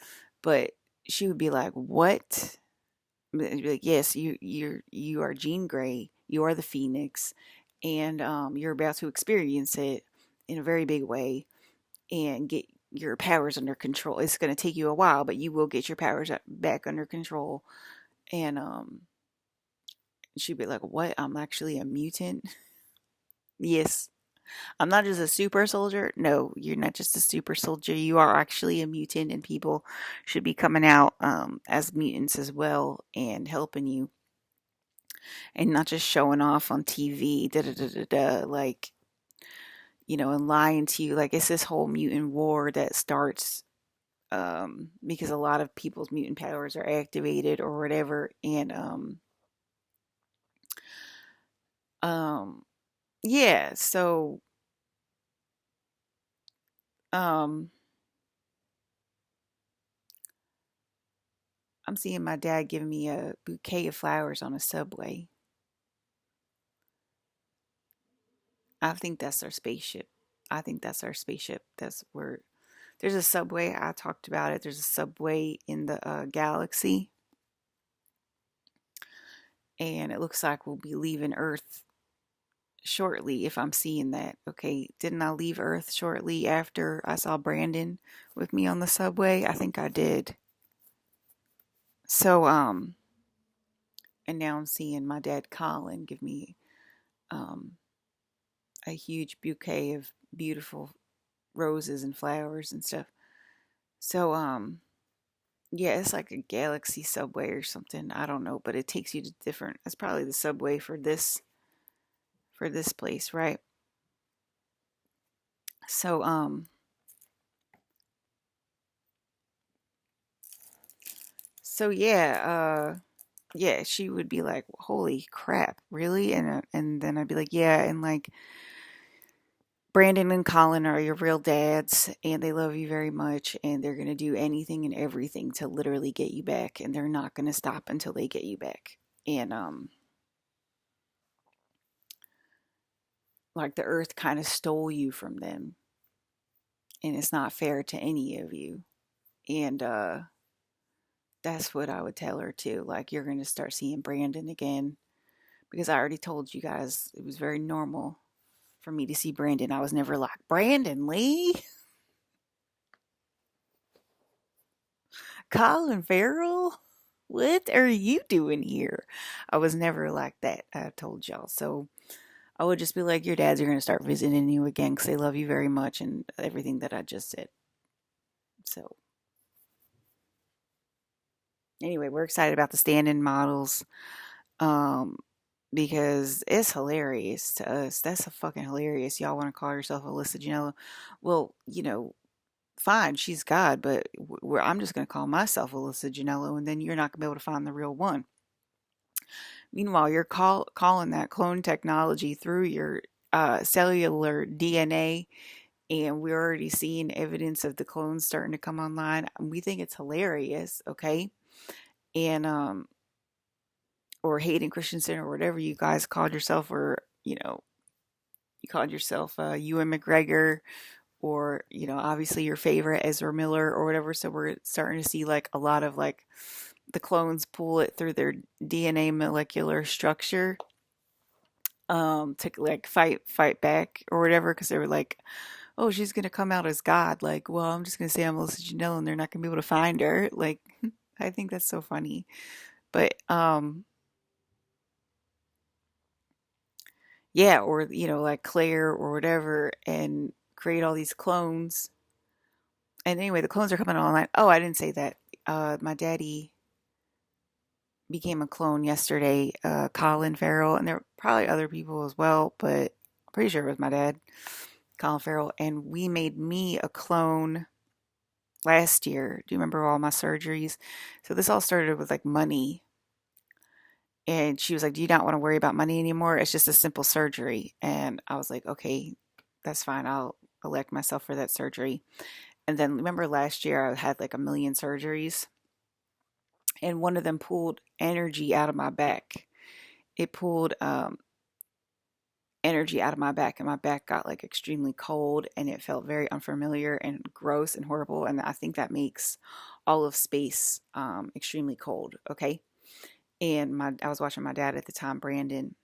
[SPEAKER 1] But she would be like, "What?" Be like, "Yes, you are Jean Grey. You are the Phoenix, and you're about to experience it in a very big way and get your powers under control. It's going to take you a while, but you will get your powers back under control." And she'd be like, "What? I'm actually a mutant?" Yes. I'm not just a super soldier. No, you're not just a super soldier. You are actually a mutant, and people should be coming out as mutants as well and helping you, and not just showing off on TV, da da da da da, like, and lying to you. Like, it's this whole mutant war that starts because a lot of people's mutant powers are activated or whatever, and um, yeah. So um, I'm seeing my dad giving me a bouquet of flowers on a subway. I think that's our spaceship. I think that's our spaceship. That's where there's a subway. I talked about it. There's a subway in the galaxy, and it looks like we'll be leaving Earth shortly if I'm seeing that. Okay, didn't I leave Earth shortly after I saw Brandon with me on the subway? I think I did. So, and now I'm seeing my dad Colin give me um, a huge bouquet of beautiful roses and flowers and stuff. So, yeah, it's like a galaxy subway or something. I don't know, but it takes you to different. It's probably the subway for this place, right? So, yeah, she would be like, "Holy crap, really?" And then I'd be like, "Yeah," and like Brandon and Colin are your real dads, and they love you very much, and they're going to do anything and everything to literally get you back, and they're not going to stop until they get you back. And like the earth kind of stole you from them, and it's not fair to any of you. And that's what I would tell her too. Like, you're going to start seeing Brandon again, because I already told you guys it was very normal for me to see Brandon. I was never like, Brandon Lee, Colin Farrell, what are you doing here? I was never like that. I told y'all. So I would just be like, your dads are going to start visiting you again because they love you very much and everything that I just said. So anyway, we're excited about the stand-in models. Um, because it's hilarious to us. That's a fucking hilarious. Y'all want to call yourself Alyssa Janela? Well, fine, she's God, but I'm just going to call myself Alyssa Janela, and then you're not going to be able to find the real one. Meanwhile, you're calling that clone technology through your cellular DNA, and we're already seeing evidence of the clones starting to come online. We think it's hilarious, okay? And or Hayden Christensen or whatever you guys called yourself, or you called yourself Ewan McGregor, or obviously your favorite Ezra Miller or whatever. So we're starting to see like a lot of like the clones pull it through their DNA molecular structure to like fight back or whatever, because they were like, oh, she's gonna come out as God. Like, well, I'm just gonna say I'm Melissa Janelle, and they're not gonna be able to find her. Like, I think that's so funny. But yeah, or like Claire or whatever, and create all these clones. And anyway, the clones are coming online. Oh, I didn't say that. My daddy became a clone yesterday, Colin Farrell, and there were probably other people as well, but I'm pretty sure it was my dad, Colin Farrell. And we made me a clone last year. Do you remember all my surgeries? So this all started with like money. And she was like, do you not want to worry about money anymore? It's just a simple surgery. And I was like, okay, that's fine. I'll elect myself for that surgery. And then remember last year I had like a million surgeries, and one of them pulled energy out of my back. It pulled energy out of my back, and my back got like extremely cold, and it felt very unfamiliar and gross and horrible. And I think that makes all of space extremely cold. Okay. And I was watching my dad at the time, Brandon,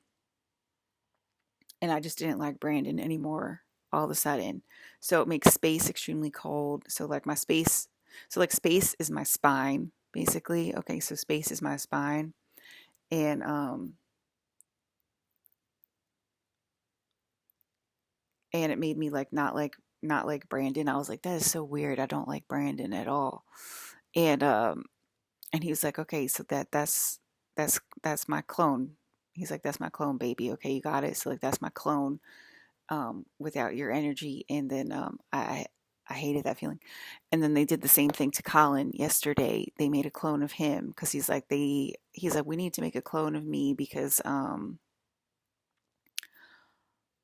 [SPEAKER 1] and I just didn't like Brandon anymore all of a sudden. So it makes space extremely cold. So like space is my spine basically. Okay, so space is my spine, and it made me like not like Brandon. I was like, that is so weird. I don't like Brandon at all. And he was like, okay, so that's my clone. He's like, that's my clone, baby. Okay, you got it. So like that's my clone without your energy. And then I hated that feeling. And then they did the same thing to Colin yesterday. They made a clone of him because he's like we need to make a clone of me because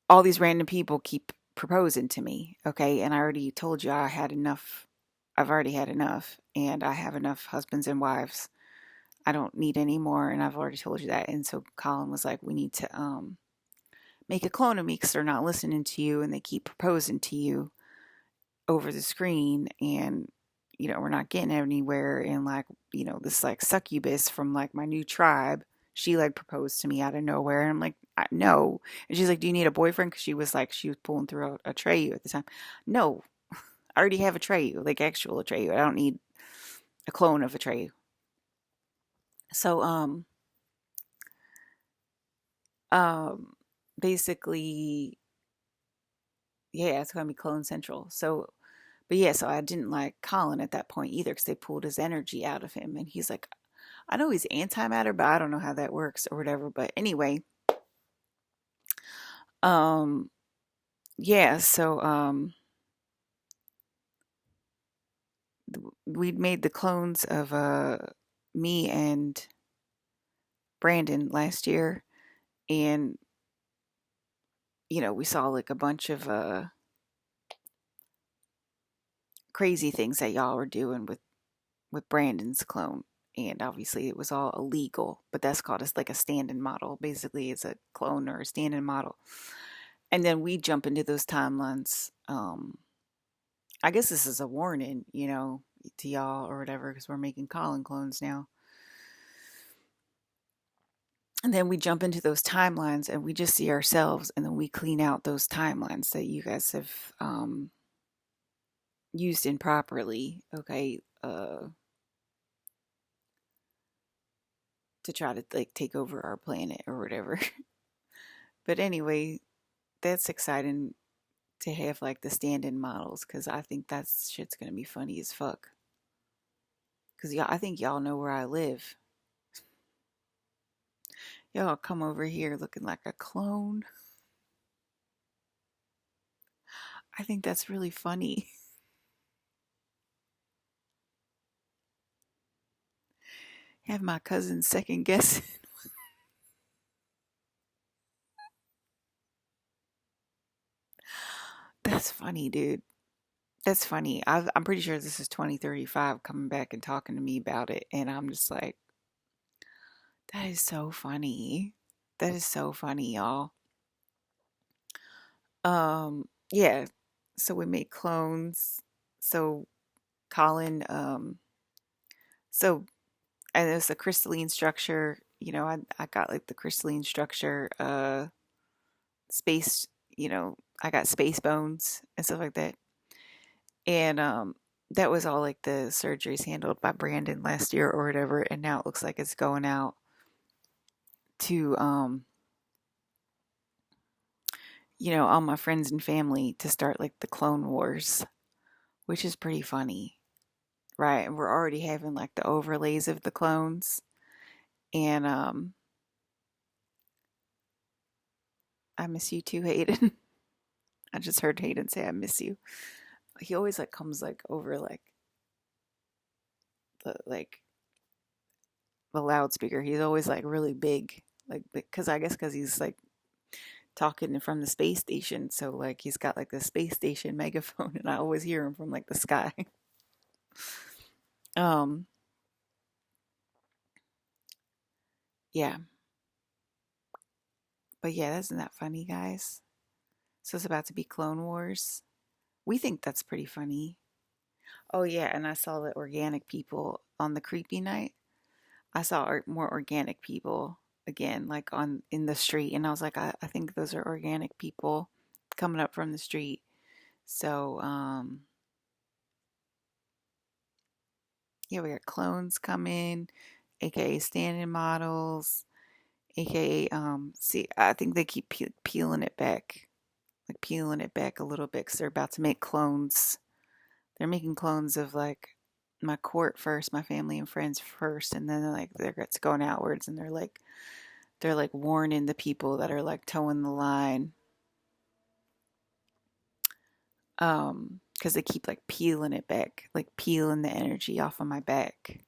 [SPEAKER 1] all these random people keep proposing to me. Okay, and I already told you I had enough. I've already had enough, and I have enough husbands and wives. I don't need any more, and I've already told you that. And so Colin was like, we need to make a clone of me because they're not listening to you, and they keep proposing to you over the screen, and we're not getting anywhere. And like this like succubus from like my new tribe, she like proposed to me out of nowhere, and I'm like, no. And she's like, do you need a boyfriend? Because she was pulling through a Atreyu at the time. No, I already have a Atreyu, like actual Atreyu. I don't need a clone of a Atreyu. So um basically, yeah, it's gonna be clone central. So but yeah, so I didn't like Colin at that point either because they pulled his energy out of him. And he's like, I know he's antimatter, but I don't know how that works or whatever. But anyway, um, yeah, so we made the clones of me and Brandon last year, and we saw like a bunch of crazy things that y'all were doing with Brandon's clone. And obviously it was all illegal, but that's called as like a stand-in model. Basically, it's a clone or a stand-in model. And then we jump into those timelines. I guess this is a warning, to y'all or whatever, because we're making Colin clones now. And then we jump into those timelines and we just see ourselves, and then we clean out those timelines that you guys have used improperly, okay, to try to like take over our planet or whatever. But anyway, that's exciting to have like the stand-in models, because I think that shit's gonna be funny as fuck. Because y'all, I think y'all know where I live. Y'all come over here looking like a clone. I think that's really funny. Have my cousin second guessing. That's funny, dude. That's funny. I'm pretty sure this is 2035 coming back and talking to me about it. And I'm just like, that is so funny. That is so funny, y'all. Yeah. So we made clones. So Colin, so and it's a crystalline structure. I got like the crystalline structure, space, I got space bones and stuff like that. And that was all like the surgeries handled by Brandon last year or whatever, and now it looks like it's going out to all my friends and family to start like the Clone Wars, which is pretty funny, right? And we're already having like the overlays of the clones, and I miss you too, Hayden. I just heard Hayden say I miss you. He always like comes like over like the loudspeaker. He's always like really big, like because I guess because he's like talking from the space station. So like he's got like the space station megaphone, and I always hear him from like the sky. um, yeah, but yeah, isn't that funny, guys? So it's about to be Clone Wars. We think that's pretty funny. Oh yeah, and I saw the organic people on the creepy night. I saw more organic people again, like on in the street, and I was like, I think those are organic people coming up from the street. So yeah, we got clones coming, aka stand-in models, aka see, I think they keep peeling it back, like peeling it back a little bit, because they're about to make clones. They're making clones of like my court first, my family and friends first, and then it's going outwards, and they're like warning the people that are like towing the line, because they keep like peeling it back, like peeling the energy off of my back.